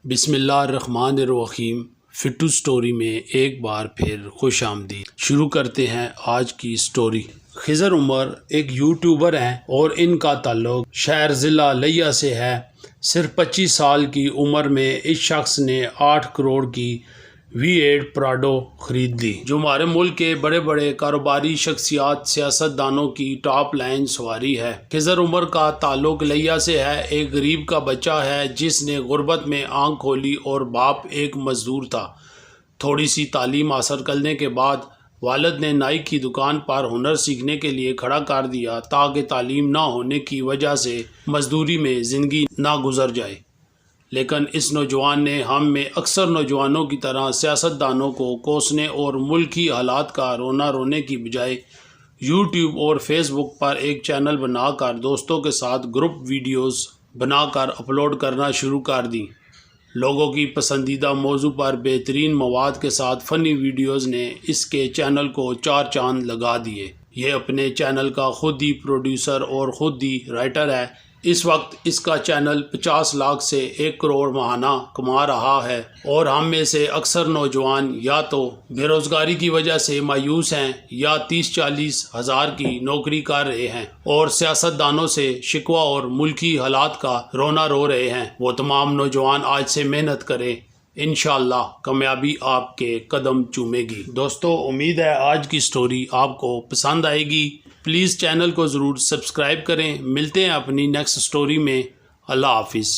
بسم اللہ الرحمن الرحیم۔ فٹو سٹوری میں ایک بار پھر خوش آمدید۔ شروع کرتے ہیں آج کی سٹوری۔ خضر عمر ایک یوٹیوبر ہیں اور ان کا تعلق شہر ضلع لیا سے ہے۔ صرف 25 سال کی عمر میں اس شخص نے 8 کروڑ کی V8 پراڈو خرید لی، جو ہمارے ملک کے بڑے بڑے کاروباری شخصیات سیاستدانوں کی ٹاپ لائن سواری ہے۔ خضر عمر کا تعلق لیا سے ہے۔ ایک غریب کا بچہ ہے جس نے غربت میں آنکھ کھولی اور باپ ایک مزدور تھا۔ تھوڑی سی تعلیم حاصل کرنے کے بعد والد نے نائی کی دکان پر ہنر سیکھنے کے لیے کھڑا کر دیا تاکہ تعلیم نہ ہونے کی وجہ سے مزدوری میں زندگی نہ گزر جائے۔ لیکن اس نوجوان نے ہم میں اکثر نوجوانوں کی طرح سیاستدانوں کو کوسنے اور ملکی حالات کا رونا رونے کی بجائے یوٹیوب اور فیس بک پر ایک چینل بنا کر دوستوں کے ساتھ گروپ ویڈیوز بنا کر اپلوڈ کرنا شروع کر دیں۔ لوگوں کی پسندیدہ موضوع پر بہترین مواد کے ساتھ فنی ویڈیوز نے اس کے چینل کو 4 چاند لگا دیے۔ یہ اپنے چینل کا خود ہی پروڈیوسر اور خود ہی رائٹر ہے۔ اس وقت اس کا چینل 50 لاکھ سے 1 کروڑ ماہانہ کما رہا ہے، اور ہم میں سے اکثر نوجوان یا تو بے روزگاری کی وجہ سے مایوس ہیں یا 30-40 ہزار کی نوکری کر رہے ہیں اور سیاستدانوں سے شکوہ اور ملکی حالات کا رونا رو رہے ہیں۔ وہ تمام نوجوان آج سے محنت کریں، انشاءاللہ کامیابی آپ کے قدم چومے گی۔ دوستو، امید ہے آج کی سٹوری آپ کو پسند آئے گی۔ پلیز چینل کو ضرور سبسکرائب کریں۔ ملتے ہیں اپنی نیکسٹ سٹوری میں۔ اللہ حافظ۔